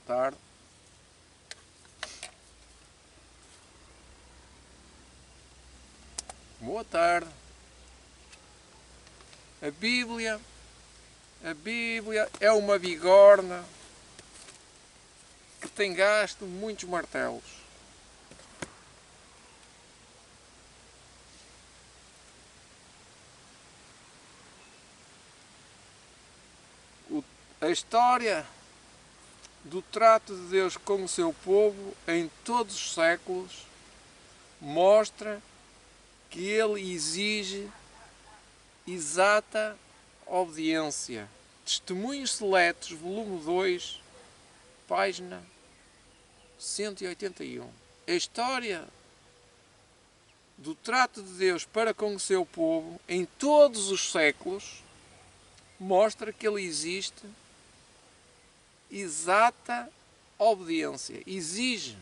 tarde. Boa tarde. A Bíblia é uma bigorna que tem gasto muitos martelos. A história do trato de Deus com o seu povo em todos os séculos mostra que ele exige exata obediência. Testemunhos Seletos, volume 2, página 181. A história do trato de Deus para com o seu povo em todos os séculos mostra que ele existe exata obediência. Exige.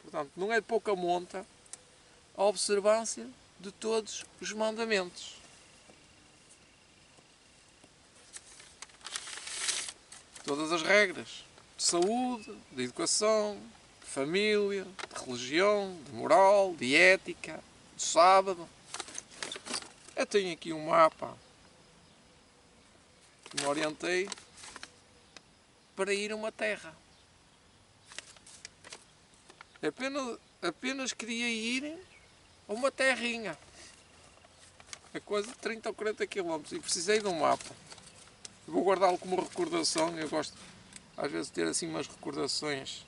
Portanto, não é de pouca monta a observância de todos os mandamentos. Todas as regras de saúde, de educação, de família, de religião, de moral, de ética, de sábado. Eu tenho aqui um mapa que me orientei para ir a uma terra. Apenas queria ir a uma terrinha. É coisa de 30 ou 40 km e precisei de um mapa. Eu vou guardá-lo como recordação. Eu gosto às vezes de ter assim umas recordações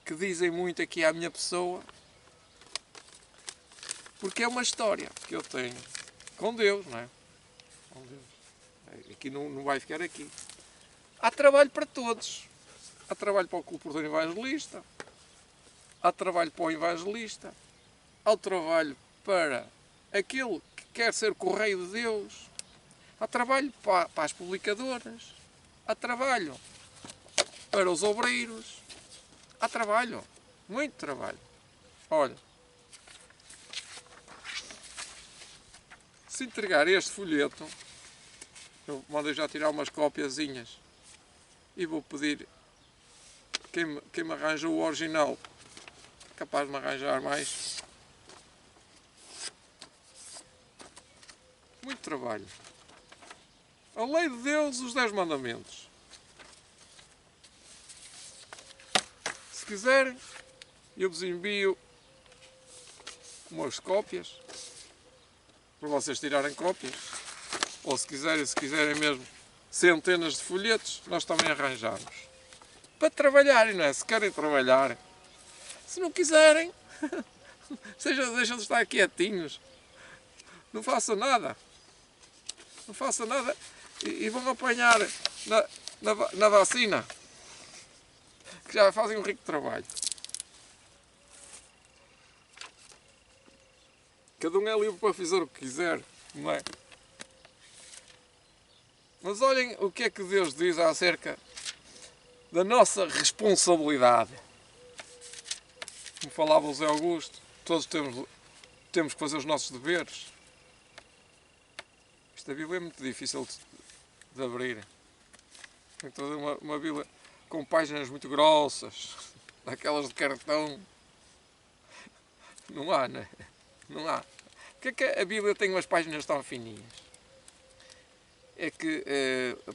que dizem muito aqui à minha pessoa, porque é uma história que eu tenho com Deus, não é? Com Deus. Aqui não vai ficar aqui. Há trabalho para todos. Há trabalho para o cooperador evangelista, há trabalho para o evangelista, há o trabalho para aquele que quer ser correio de Deus, há trabalho para as publicadoras, há trabalho para os obreiros, há trabalho, muito trabalho. Olha, se entregar este folheto, eu mandei já tirar umas copiazinhas e vou pedir quem me arranja o original, capaz de me arranjar mais. Muito trabalho. A lei de Deus, os 10 mandamentos. Se quiserem, eu vos envio umas cópias para vocês tirarem cópias. Ou se quiserem mesmo centenas de folhetos, nós também arranjamos. Para trabalharem, não é? Se querem trabalhar. Se não quiserem, deixam de estar quietinhos. Não façam nada. Não façam nada e vão apanhar na vacina. Que já fazem um rico trabalho. Cada um é livre para fazer o que quiser, não é? Mas olhem o que é que Deus diz acerca da nossa responsabilidade. Como falava o Zé Augusto, todos temos que fazer os nossos deveres. Esta Bíblia é muito difícil de abrir. Tem que fazer uma Bíblia com páginas muito grossas, daquelas de cartão. Não há, né? Não há. Porque é que a Bíblia tem umas páginas tão fininhas? É que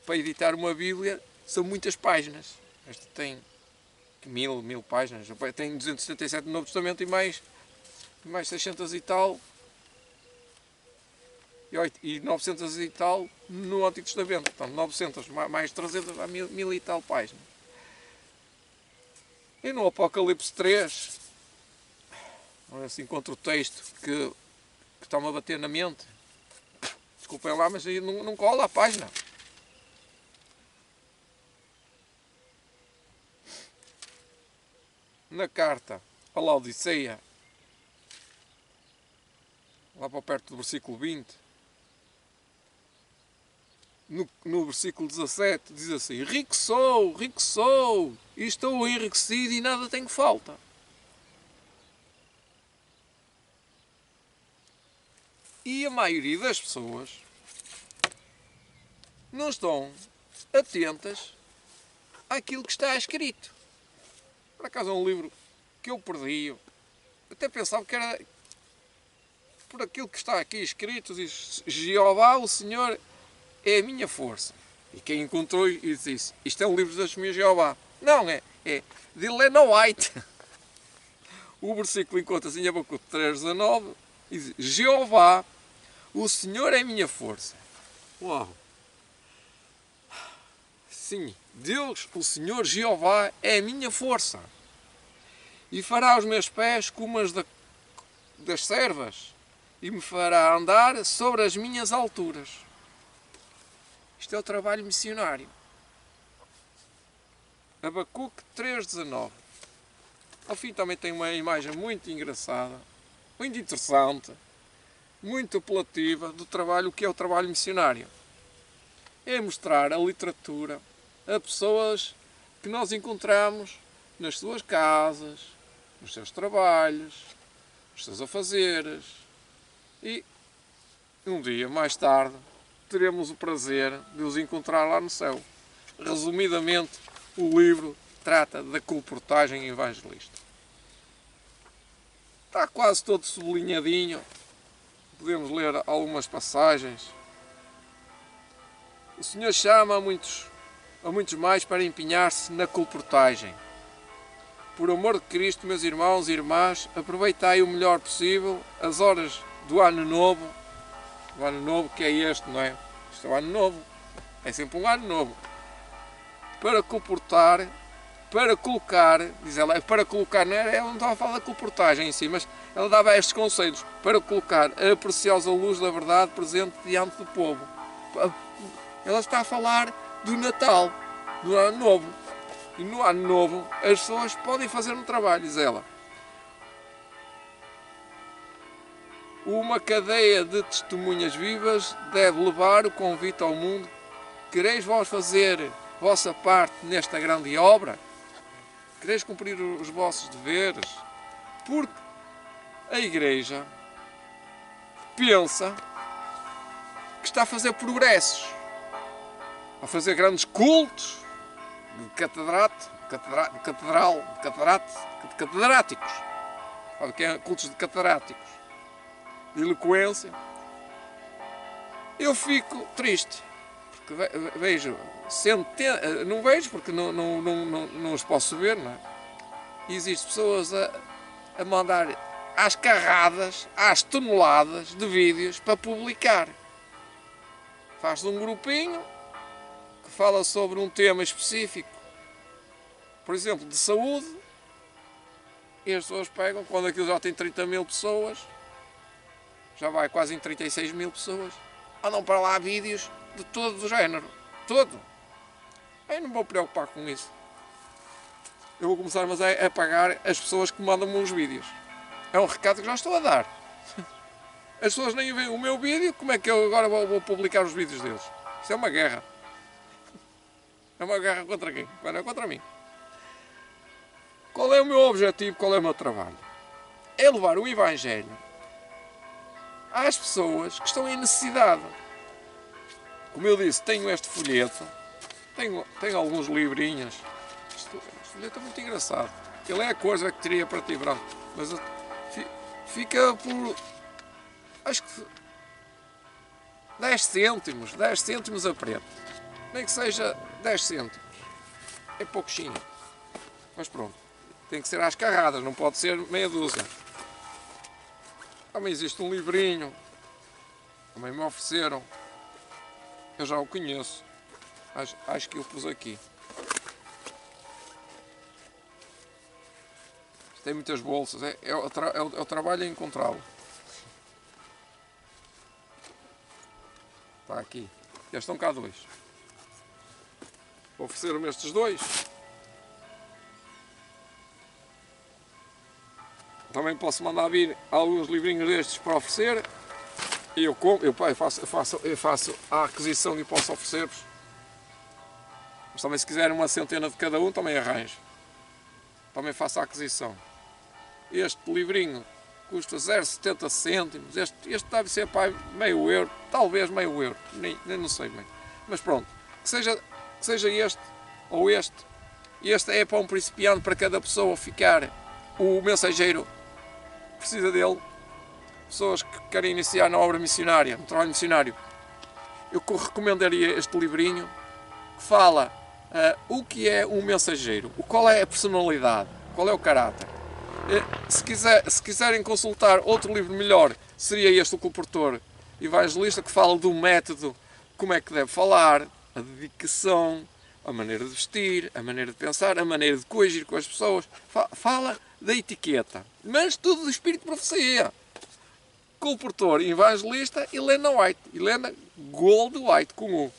para editar uma Bíblia são muitas páginas. Esta tem mil páginas. Tem 277 no Novo Testamento e mais 600 e tal. E 900 e tal no Antigo Testamento. Portanto, 900 mais 300 há mil e tal páginas. E no Apocalipse 3, assim, encontro o texto que está-me a bater na mente. Desculpem lá, mas aí não cola a página. Na carta a Laodiceia, lá para perto do versículo 20, no versículo 17, diz assim: rico sou, e estou enriquecido e nada tenho falta. E a maioria das pessoas não estão atentas àquilo que está escrito. Por acaso é um livro que eu perdi. Eu até pensava que era por aquilo que está aqui escrito, diz Jeová, o Senhor, é a minha força. E quem encontrou e disse, isto é um livro da minha Jeová. Não, é de Elena White. O versículo encontra-se em Abacuque 3,19 e diz, Jeová, o Senhor é a minha força. Uau! Sim, Deus, o Senhor Jeová, é a minha força. E fará os meus pés como as das servas, e me fará andar sobre as minhas alturas. Isto é o trabalho missionário. Abacuque 3,19. Ao fim também tem uma imagem muito engraçada, muito interessante, muito apelativa do trabalho que é o trabalho missionário. É mostrar a literatura a pessoas que nós encontramos nas suas casas, nos seus trabalhos, nos seus afazeres. E um dia, mais tarde, teremos o prazer de os encontrar lá no céu. Resumidamente, o livro trata da colportagem evangelista. Está quase todo sublinhadinho. Podemos ler algumas passagens. O Senhor chama a muitos mais para empenhar-se na colportagem. Por amor de Cristo, meus irmãos e irmãs, aproveitai o melhor possível as horas do Ano Novo. O Ano Novo que é este, não é? Isto é o Ano Novo. É sempre um Ano Novo. Para colportar, para colocar, diz ela, para colocar, não é, ela não estava a falar da colportagem em si, mas ela dava estes conselhos, para colocar a preciosa luz da verdade presente diante do povo. Ela está a falar do Natal, do Ano Novo. E no Ano Novo as pessoas podem fazer um trabalho, diz ela. Uma cadeia de testemunhas vivas deve levar o convite ao mundo. Quereis vós fazer vossa parte nesta grande obra? Quereis cumprir os vossos deveres? Porque a Igreja pensa que está a fazer progressos, a fazer grandes cultos de catedráticos. Sabe o que é cultos de catedráticos? De eloquência. Eu fico triste, porque vejo centenas, não vejo porque não os posso ver, não é? E existem pessoas a mandar às carradas, às toneladas de vídeos para publicar. Faz-se um grupinho que fala sobre um tema específico, por exemplo, de saúde, e as pessoas pegam, quando aquilo já tem 30 mil pessoas, já vai quase em 36 mil pessoas, andam para lá vídeos de todo o género, todo. Eu não vou preocupar com isso. Eu vou começar a pagar as pessoas que mandam-me os vídeos. É um recado que já estou a dar. As pessoas nem veem o meu vídeo, como é que eu agora vou publicar os vídeos deles? Isso é uma guerra. É uma guerra contra quem? É contra mim. Qual é o meu objetivo? Qual é o meu trabalho? É levar o Evangelho às pessoas que estão em necessidade. Como eu disse, tenho este folheto, tenho alguns livrinhos. Este folheto é muito engraçado. Ele é a cor que teria para ti branco, mas fica por, acho que 10 cêntimos a preto. Nem que seja 10 cêntimos. É pouquinho. Mas pronto. Tem que ser às carradas, não pode ser meia dúzia. Também existe um livrinho. Também me ofereceram. Eu já o conheço. Acho que eu pus aqui. Tem muitas bolsas. É o trabalho a encontrá-lo. Está aqui. Já estão cá dois. Ofereceram-me estes dois. Também posso mandar vir alguns livrinhos destes para oferecer. E eu faço a aquisição e posso oferecer-vos. Mas também se quiserem uma centena de cada um, também arranjo. Também faço a aquisição. Este livrinho custa 0,70 cêntimos. Este deve ser para meio euro, talvez meio euro. Nem não sei bem. Mas pronto, que seja este ou este, Este é para um principiante, para cada pessoa ficar. O mensageiro precisa dele. Pessoas que querem iniciar na obra missionária, no trabalho missionário. Eu recomendaria este livrinho que fala o que é um mensageiro, qual é a personalidade, qual é o caráter. Se quiserem consultar outro livro melhor, seria este, O Colportor Evangelista, que fala do método, como é que deve falar, a dedicação, a maneira de vestir, a maneira de pensar, a maneira de coagir com as pessoas. Fala da etiqueta, mas tudo do espírito de profecia. Colportor Evangelista, Helena White, Helena Gold White, com U.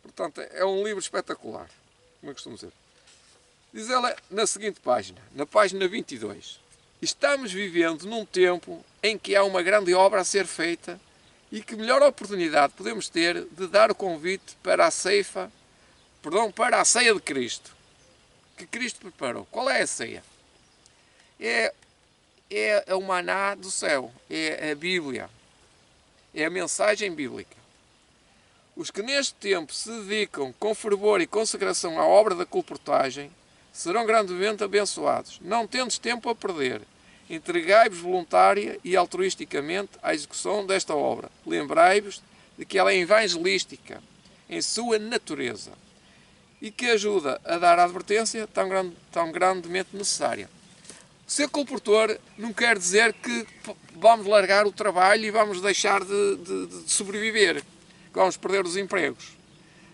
Portanto, é um livro espetacular, como eu costumo dizer. Diz ela na seguinte página, na página 22. Estamos vivendo num tempo em que há uma grande obra a ser feita e que melhor oportunidade podemos ter de dar o convite para a ceifa, para a ceia de Cristo, que Cristo preparou. Qual é a ceia? É o maná do céu, é a Bíblia, é a mensagem bíblica. Os que neste tempo se dedicam com fervor e consagração à obra da colportagem serão grandemente abençoados. Não tendes tempo a perder. Entregai-vos voluntária e altruisticamente à execução desta obra. Lembrai-vos de que ela é evangelística em sua natureza e que ajuda a dar a advertência tão grandemente necessária. Ser colportor não quer dizer que vamos largar o trabalho e vamos deixar de sobreviver, que vamos perder os empregos.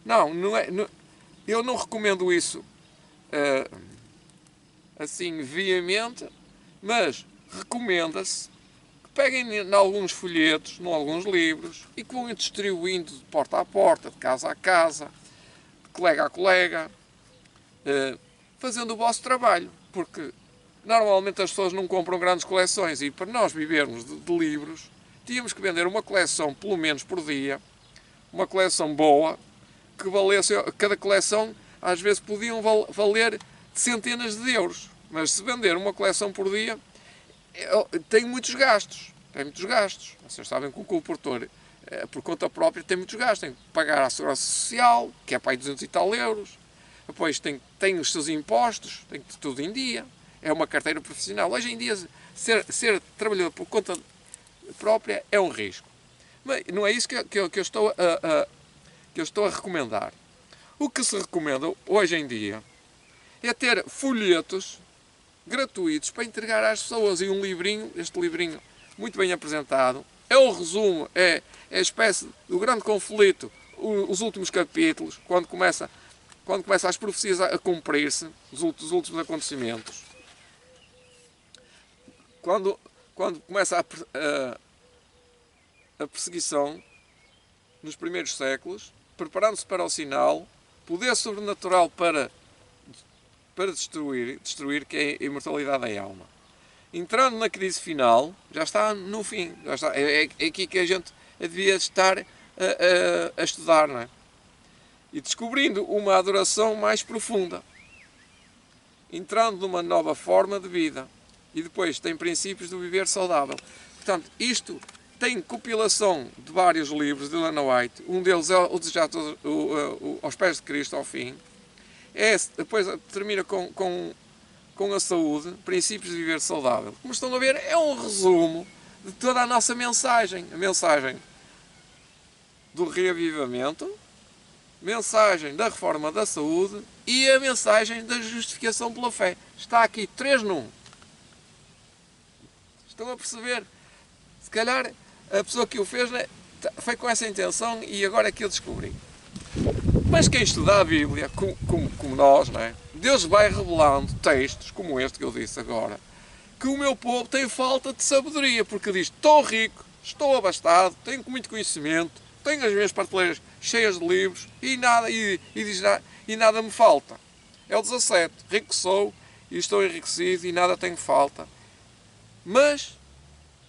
Não, eu não recomendo isso assim veemente, mas recomenda-se que peguem em alguns folhetos, em alguns livros, e que vão distribuindo de porta a porta, de casa a casa, de colega a colega, fazendo o vosso trabalho, porque normalmente as pessoas não compram grandes coleções e para nós vivermos de livros, tínhamos que vender uma coleção pelo menos por dia, uma coleção boa, que valesse, cada coleção às vezes podiam valer centenas de euros, mas se vender uma coleção por dia, tem muitos gastos. Vocês sabem que o colportor, por conta própria, tem muitos gastos. Tem que pagar à Segurança Social, que é para aí 200 e tal euros. Depois tem os seus impostos, tem tudo em dia. É uma carteira profissional. Hoje em dia, ser trabalhador por conta própria é um risco. Mas não é isso que eu estou a recomendar. O que se recomenda hoje em dia é ter folhetos gratuitos para entregar às pessoas e um livrinho, este livrinho muito bem apresentado, é o resumo, é a espécie do grande conflito, os últimos capítulos, quando começa as profecias a cumprir-se, os últimos acontecimentos. Quando começa a perseguição nos primeiros séculos, preparando-se para o sinal, poder sobrenatural para destruir, que é a imortalidade da alma. Entrando na crise final, já está no fim. É aqui que a gente devia estar a estudar, não é? E descobrindo uma adoração mais profunda. Entrando numa nova forma de vida. E depois tem princípios do viver saudável. Portanto, isto tem compilação de vários livros de Helena White. Um deles é o Desejado aos Pés de Cristo, ao fim. Depois termina com a saúde, princípios de viver saudável. Como estão a ver, é um resumo de toda a nossa mensagem. A mensagem do reavivamento, mensagem da reforma da saúde e a mensagem da justificação pela fé. Está aqui 3 num. Estão a perceber? Se calhar a pessoa que o fez, né, foi com essa intenção e agora é que eu descobri. Mas quem estuda a Bíblia, como nós, não é? Deus vai revelando textos, como este que eu disse agora, que o meu povo tem falta de sabedoria, porque diz, estou rico, estou abastado, tenho muito conhecimento, tenho as minhas prateleiras cheias de livros e nada me falta. É o 17, rico sou e estou enriquecido e nada tenho falta. Mas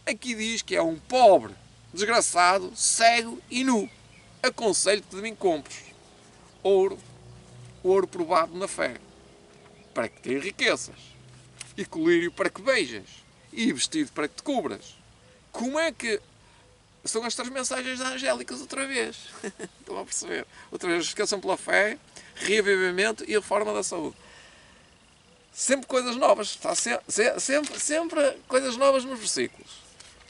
aqui diz que é um pobre, desgraçado, cego e nu. Aconselho-te de mim compres ouro provado na fé, para que te enriqueças, e colírio para que beijas, e vestido para que te cubras. Como é que são estas mensagens angélicas outra vez. Estão a perceber? Outra vez, esqueçam pela fé, reavivamento e reforma da saúde. Sempre coisas novas. Está sempre coisas novas nos versículos.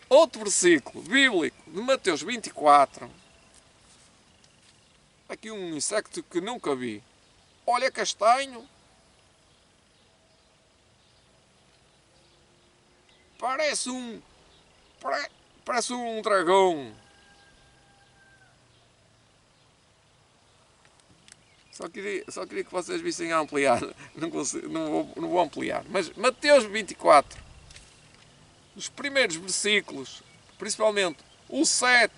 Outro versículo bíblico de Mateus 24. Aqui um insecto que nunca vi. Olha, castanho. Parece um dragão. Só queria que vocês vissem a ampliar. Não vou ampliar. Mas Mateus 24, os primeiros versículos, principalmente o 7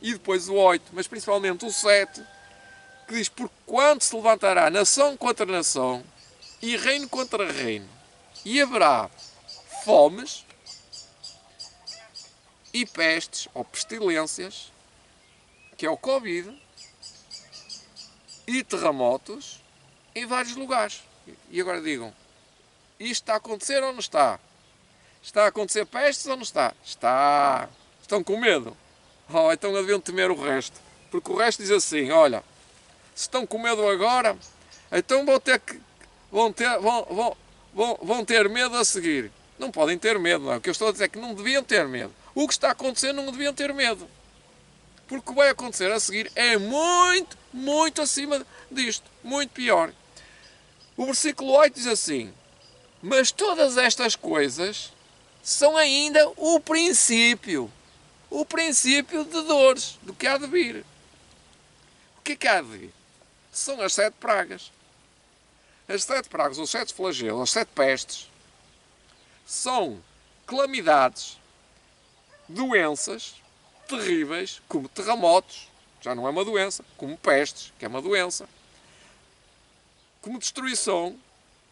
e depois o 8, mas principalmente o 7, que diz: por quanto se levantará nação contra nação e reino contra reino, e haverá fomes e pestes ou pestilências, que é o Covid, e terremotos em vários lugares. E agora digam, isto está a acontecer ou não está? Está a acontecer pestes ou não está? Está. Estão com medo? Oh, então deviam temer o resto. Porque o resto diz assim, olha, se estão com medo agora, então vão ter medo a seguir. Não podem ter medo, não é? O que eu estou a dizer é que não deviam ter medo. O que está a acontecer não deviam ter medo. Porque o que vai acontecer a seguir é muito, muito acima disto. Muito pior. O versículo 8 diz assim: mas todas estas coisas são ainda o princípio. O princípio de dores, do que há de vir. O que é que há de vir? São as 7 pragas. As 7 pragas, os 7 flagelos, as 7 pestes, são calamidades, doenças terríveis, como terremotos, já não é uma doença, como pestes, que é uma doença, como destruição,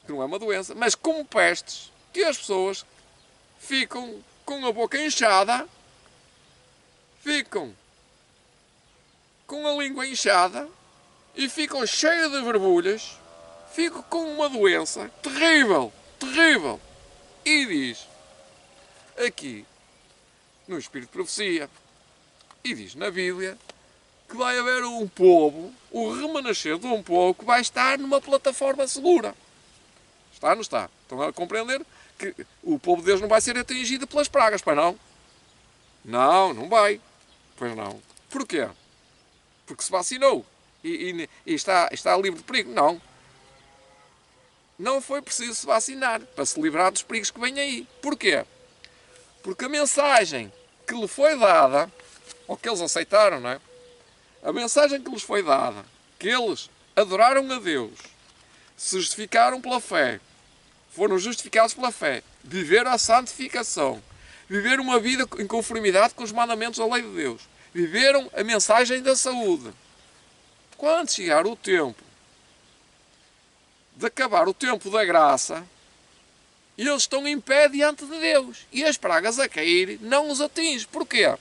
que não é uma doença, mas como pestes, que as pessoas ficam com a boca inchada, ficam com a língua inchada e ficam cheias de borbulhas, ficam com uma doença terrível, terrível. E diz aqui no Espírito de Profecia, e diz na Bíblia, que vai haver um povo, o remanescer de um povo que vai estar numa plataforma segura. Está ou não está? Estão a compreender que o povo de Deus não vai ser atingido pelas pragas, pois não? Não, não vai. Pois não. Porquê? Porque se vacinou e está livre de perigo. Não. Não foi preciso se vacinar para se livrar dos perigos que vêm aí. Porquê? Porque a mensagem que lhe foi dada, ou que eles aceitaram, não é? A mensagem que lhes foi dada, que eles adoraram a Deus, se justificaram pela fé, foram justificados pela fé, viveram a santificação, viveram uma vida em conformidade com os mandamentos da lei de Deus, viveram a mensagem da saúde. Quando chegar o tempo de acabar o tempo da graça, eles estão em pé diante de Deus e as pragas a cair não os atinge. Porquê?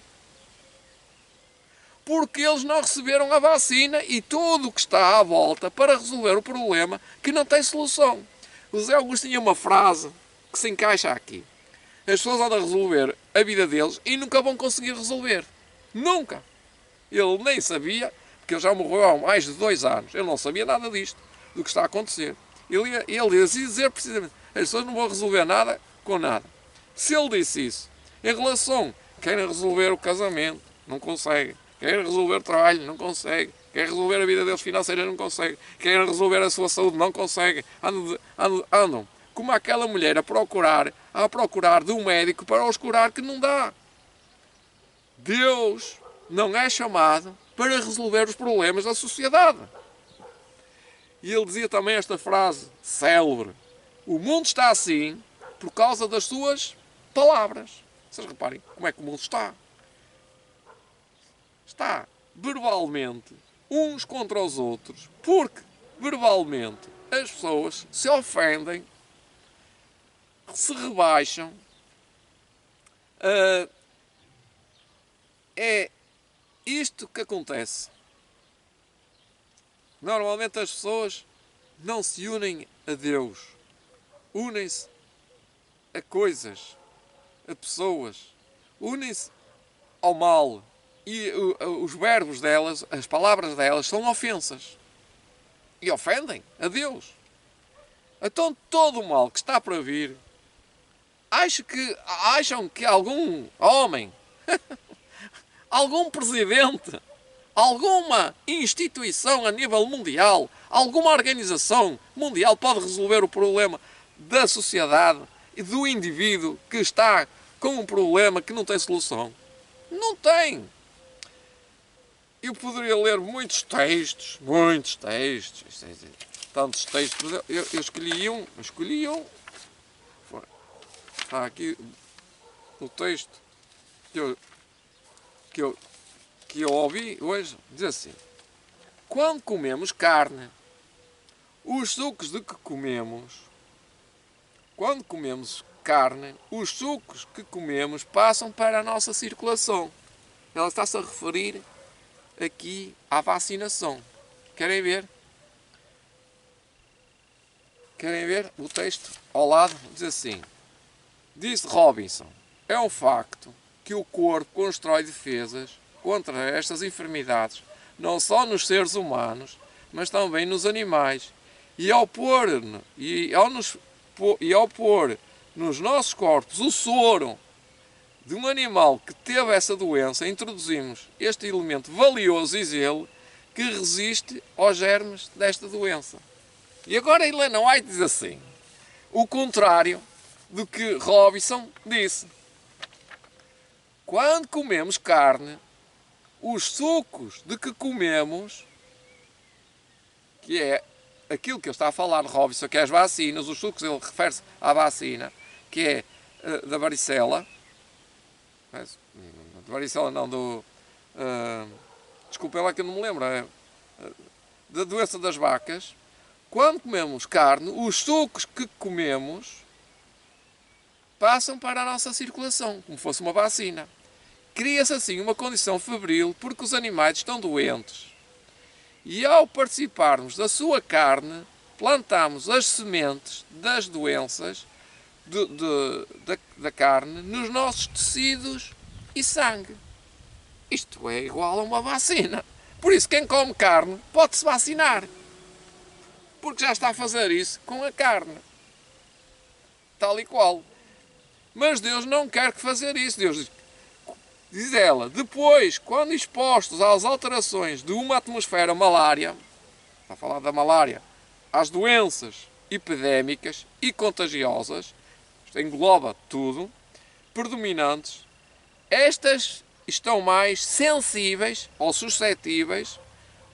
Porque eles não receberam a vacina e tudo o que está à volta para resolver o problema que não tem solução. O José Augusto tinha uma frase que se encaixa aqui. As pessoas andam a resolver a vida deles e nunca vão conseguir resolver. Nunca. Ele nem sabia, porque ele já morreu há mais de 2 anos. Ele não sabia nada disto, do que está a acontecer. Ele ia dizer precisamente, as pessoas não vão resolver nada com nada. Se ele disse isso, em relação, querem resolver o casamento, não conseguem. Querem resolver o trabalho, não consegue. Querem resolver a vida deles financeira, não consegue. Querem resolver a sua saúde, não conseguem. Andam como aquela mulher a procurar de um médico para os curar, que não dá. Deus não é chamado para resolver os problemas da sociedade. E ele dizia também esta frase célebre: o mundo está assim por causa das suas palavras. Vocês reparem como é que o mundo está. Está verbalmente uns contra os outros, porque verbalmente as pessoas se ofendem, se rebaixam. É isto que acontece. Normalmente as pessoas não se unem a Deus, unem-se a coisas, a pessoas, unem-se ao mal, E os verbos delas, as palavras delas, são ofensas. E ofendem a Deus. Então todo o mal que está para vir, acham que algum homem, algum presidente, alguma instituição a nível mundial, alguma organização mundial pode resolver o problema da sociedade e do indivíduo que está com um problema que não tem solução? Não tem. Eu poderia ler muitos textos, tantos textos, eu escolhi um, está aqui o texto que eu ouvi hoje, diz assim: quando comemos carne, os sucos de que comemos, quando comemos carne, os sucos que comemos passam para a nossa circulação. Ela está-se a referir aqui à vacinação. Querem ver? Querem ver o texto? Ao lado diz assim: disse Robinson, é um facto que o corpo constrói defesas contra estas enfermidades, não só nos seres humanos, mas também nos animais. E ao pôr nos nossos corpos o soro de um animal que teve essa doença, introduzimos este elemento valioso, diz ele, que resiste aos germes desta doença. E agora Helena White diz assim, o contrário do que Robinson disse. Quando comemos carne, os sucos de que comemos, que é aquilo que ele está a falar de Robinson, que é as vacinas, os sucos, ele refere-se à vacina, que é da varicela, da varicela não, desculpem lá que eu não me lembro, da doença das vacas. Quando comemos carne, os sucos que comemos passam para a nossa circulação, como fosse uma vacina. Cria-se assim uma condição febril porque os animais estão doentes. E ao participarmos da sua carne, plantamos as sementes das doenças da carne nos nossos tecidos e sangue. Isto é igual a uma vacina. Por isso, quem come carne pode-se vacinar. Porque já está a fazer isso com a carne. Tal e qual. Mas Deus não quer que fazer isso. Deus diz ela, depois, quando expostos às alterações de uma atmosfera malária, está a falar da malária, às doenças epidémicas e contagiosas, isto engloba tudo, predominantes, estas estão mais sensíveis ou suscetíveis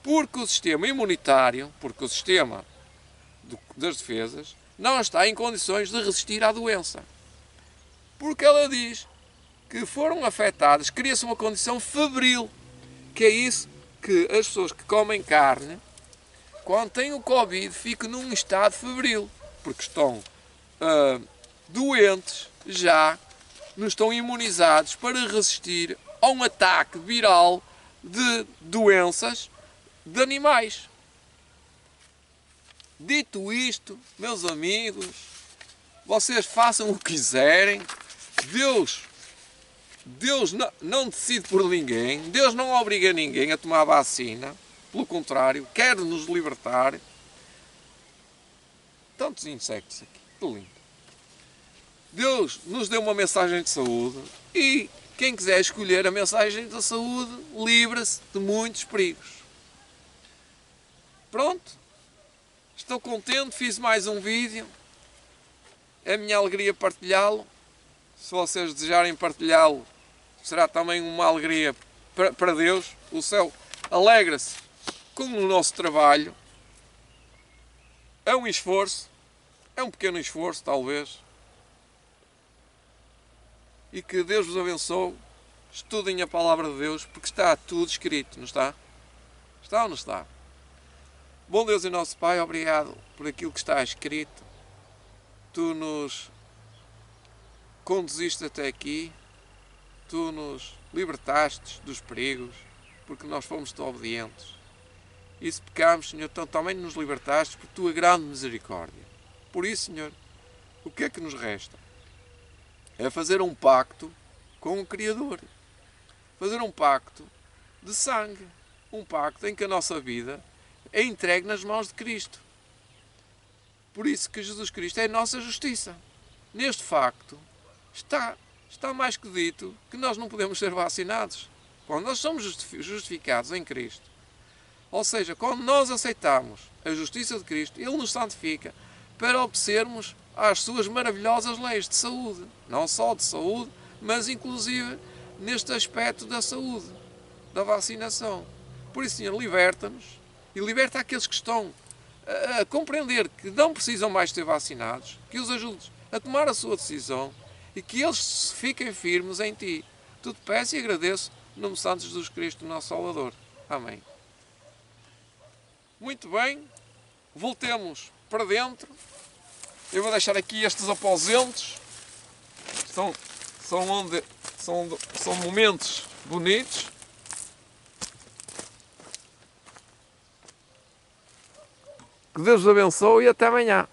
porque o sistema imunitário, porque o sistema das defesas, não está em condições de resistir à doença. Porque ela diz que foram afetadas, cria-se uma condição febril, que é isso que as pessoas que comem carne, quando têm o Covid, ficam num estado febril, porque estão doentes já, não estão imunizados para resistir a um ataque viral de doenças de animais. Dito isto, meus amigos, vocês façam o que quiserem, Deus não decide por ninguém, Deus não obriga ninguém a tomar a vacina, pelo contrário, quer nos libertar. Tantos insectos aqui, que lindo. Deus nos deu uma mensagem de saúde e quem quiser escolher a mensagem da saúde, livra-se de muitos perigos. Pronto, estou contente, fiz mais um vídeo, é a minha alegria partilhá-lo. Se vocês desejarem partilhá-lo, será também uma alegria para Deus. O céu alegra-se com o nosso trabalho. É um esforço, é um pequeno esforço talvez. E que Deus vos abençoe. Estudem a palavra de Deus, porque está tudo escrito, não está? Está ou não está? Bom Deus e nosso Pai, obrigado por aquilo que está escrito. Tu nos conduziste até aqui, tu nos libertaste dos perigos, porque nós fomos-te obedientes. E se pecamos, Senhor, então também nos libertaste por tua grande misericórdia. Por isso, Senhor, o que é que nos resta? É fazer um pacto com o Criador. Fazer um pacto de sangue. Um pacto em que a nossa vida é entregue nas mãos de Cristo. Por isso que Jesus Cristo é a nossa justiça. Neste facto, está mais que dito que nós não podemos ser vacinados. Quando nós somos justificados em Cristo, ou seja, quando nós aceitamos a justiça de Cristo, Ele nos santifica para obedecermos às suas maravilhosas leis de saúde. Não só de saúde, mas inclusive neste aspecto da saúde, da vacinação. Por isso, Senhor, liberta-nos e liberta aqueles que estão a compreender que não precisam mais ser vacinados, que os ajudes a tomar a sua decisão e que eles fiquem firmes em Ti. Tudo peço e agradeço no nome santo de Jesus Cristo, nosso Salvador. Amém. Muito bem, voltemos para dentro. Eu vou deixar aqui estes aposentos. São momentos bonitos. Que Deus os abençoe e até amanhã.